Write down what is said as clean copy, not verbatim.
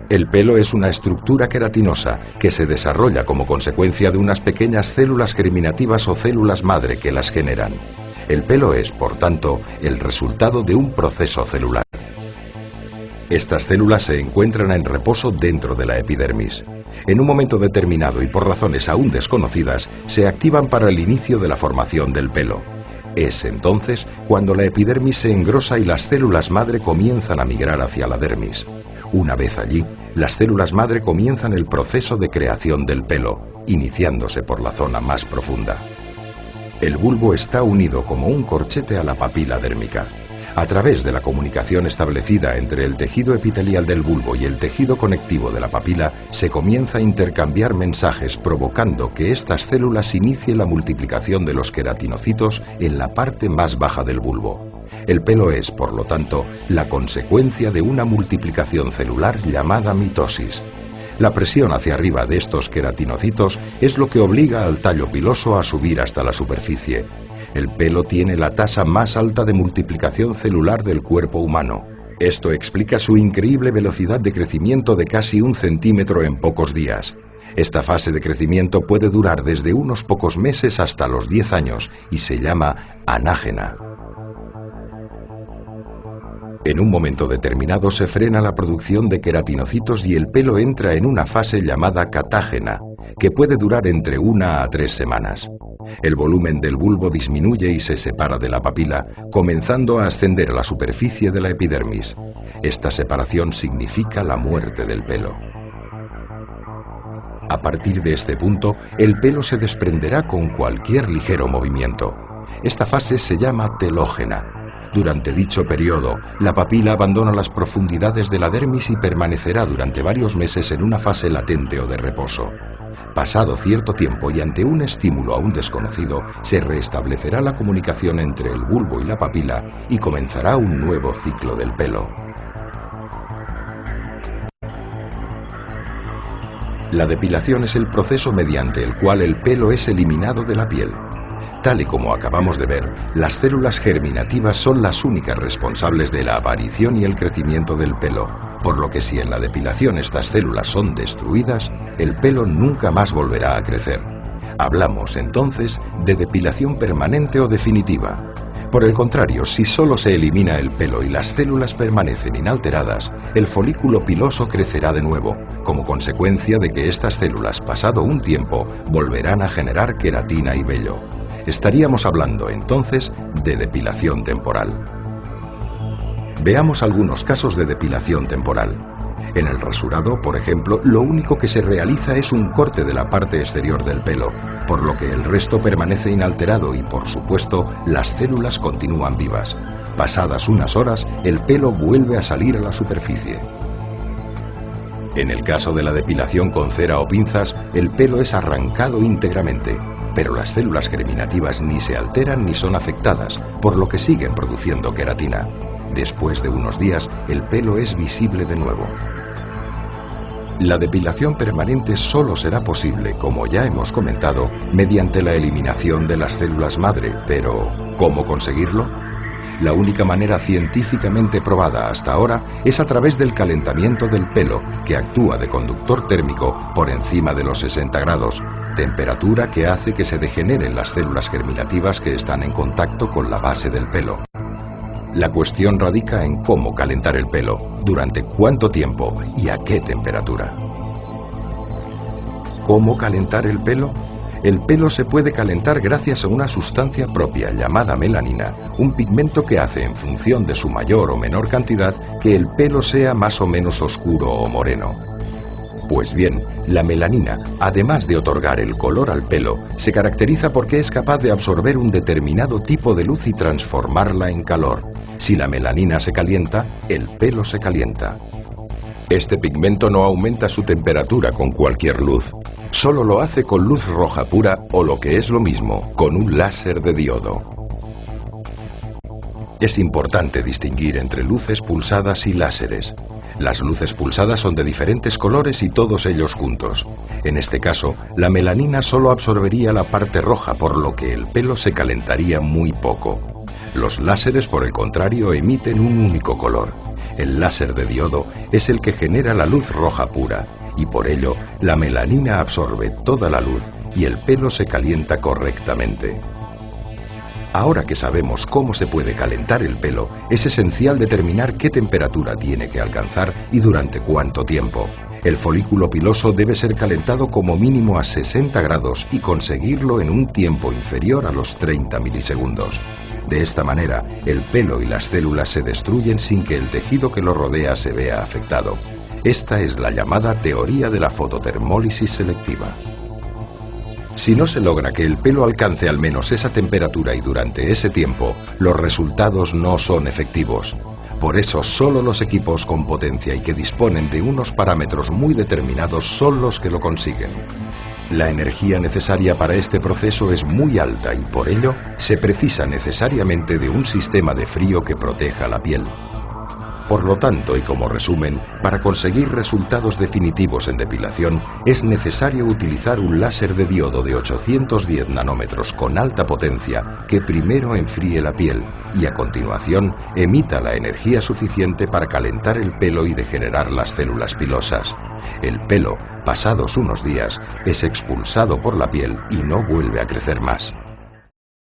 El pelo es una estructura queratinosa que se desarrolla como consecuencia de unas pequeñas células germinativas o células madre que las generan. El pelo es, por tanto, el resultado de un proceso celular. Estas células se encuentran en reposo dentro de la epidermis. En un momento determinado y por razones aún desconocidas, se activan para el inicio de la formación del pelo. Es entonces cuando la epidermis se engrosa y las células madre comienzan a migrar hacia la dermis. Una vez allí, las células madre comienzan el proceso de creación del pelo, iniciándose por la zona más profunda. El bulbo está unido como un corchete a la papila dérmica. A través de la comunicación establecida entre el tejido epitelial del bulbo y el tejido conectivo de la papila, se comienza a intercambiar mensajes provocando que estas células inicien la multiplicación de los queratinocitos en la parte más baja del bulbo. El pelo es, por lo tanto, la consecuencia de una multiplicación celular llamada mitosis. La presión hacia arriba de estos queratinocitos es lo que obliga al tallo piloso a subir hasta la superficie. El pelo tiene la tasa más alta de multiplicación celular del cuerpo humano. Esto explica su increíble velocidad de crecimiento de casi 1 centímetro en pocos días. Esta fase de crecimiento puede durar desde unos pocos meses hasta los 10 años y se llama anágena. En un momento determinado se frena la producción de queratinocitos y el pelo entra en una fase llamada catágena, que puede durar entre 1 a 3 semanas. El volumen del bulbo disminuye y se separa de la papila, comenzando a ascender a la superficie de la epidermis. Esta separación significa la muerte del pelo. A partir de este punto, el pelo se desprenderá con cualquier ligero movimiento. Esta fase se llama telógena. Durante dicho periodo, la papila abandona las profundidades de la dermis y permanecerá durante varios meses en una fase latente o de reposo. Pasado cierto tiempo y ante un estímulo aún desconocido, se restablecerá la comunicación entre el bulbo y la papila y comenzará un nuevo ciclo del pelo. La depilación es el proceso mediante el cual el pelo es eliminado de la piel. Tal y como acabamos de ver, las células germinativas son las únicas responsables de la aparición y el crecimiento del pelo, por lo que si en la depilación estas células son destruidas, el pelo nunca más volverá a crecer. Hablamos entonces de depilación permanente o definitiva. Por el contrario, si solo se elimina el pelo y las células permanecen inalteradas, el folículo piloso crecerá de nuevo, como consecuencia de que estas células, pasado un tiempo, volverán a generar queratina y vello. Estaríamos hablando entonces de depilación temporal. Veamos algunos casos de depilación temporal. En el rasurado, por ejemplo, lo único que se realiza es un corte de la parte exterior del pelo, por lo que el resto permanece inalterado y, por supuesto, las células continúan vivas. Pasadas unas horas, el pelo vuelve a salir a la superficie. En el caso de la depilación con cera o pinzas, el pelo es arrancado íntegramente, pero las células germinativas ni se alteran ni son afectadas, por lo que siguen produciendo queratina. Después de unos días, el pelo es visible de nuevo. La depilación permanente solo será posible, como ya hemos comentado, mediante la eliminación de las células madre, pero ¿cómo conseguirlo? La única manera científicamente probada hasta ahora es a través del calentamiento del pelo, que actúa de conductor térmico por encima de los 60 grados, temperatura que hace que se degeneren las células germinativas que están en contacto con la base del pelo. La cuestión radica en cómo calentar el pelo, durante cuánto tiempo y a qué temperatura. ¿Cómo calentar el pelo? El pelo se puede calentar gracias a una sustancia propia llamada melanina, un pigmento que hace en función de su mayor o menor cantidad que el pelo sea más o menos oscuro o moreno. Pues bien, la melanina, además de otorgar el color al pelo, se caracteriza porque es capaz de absorber un determinado tipo de luz y transformarla en calor. Si la melanina se calienta, el pelo se calienta. Este pigmento no aumenta su temperatura con cualquier luz. Solo lo hace con luz roja pura o lo que es lo mismo, con un láser de diodo. Es importante distinguir entre luces pulsadas y láseres. Las luces pulsadas son de diferentes colores y todos ellos juntos. En este caso, la melanina solo absorbería la parte roja, por lo que el pelo se calentaría muy poco. Los láseres, por el contrario, emiten un único color. El láser de diodo es el que genera la luz roja pura y por ello la melanina absorbe toda la luz y el pelo se calienta correctamente. Ahora que sabemos cómo se puede calentar el pelo, es esencial determinar qué temperatura tiene que alcanzar y durante cuánto tiempo. El folículo piloso debe ser calentado como mínimo a 60 grados y conseguirlo en un tiempo inferior a los 30 milisegundos. De esta manera, el pelo y las células se destruyen sin que el tejido que lo rodea se vea afectado. Esta es la llamada teoría de la fototermólisis selectiva. Si no se logra que el pelo alcance al menos esa temperatura y durante ese tiempo, los resultados no son efectivos. Por eso, solo los equipos con potencia y que disponen de unos parámetros muy determinados son los que lo consiguen. La energía necesaria para este proceso es muy alta y por ello se precisa necesariamente de un sistema de frío que proteja la piel. Por lo tanto, y como resumen, para conseguir resultados definitivos en depilación es necesario utilizar un láser de diodo de 810 nanómetros con alta potencia que primero enfríe la piel y a continuación emita la energía suficiente para calentar el pelo y degenerar las células pilosas. El pelo, pasados unos días, es expulsado por la piel y no vuelve a crecer más.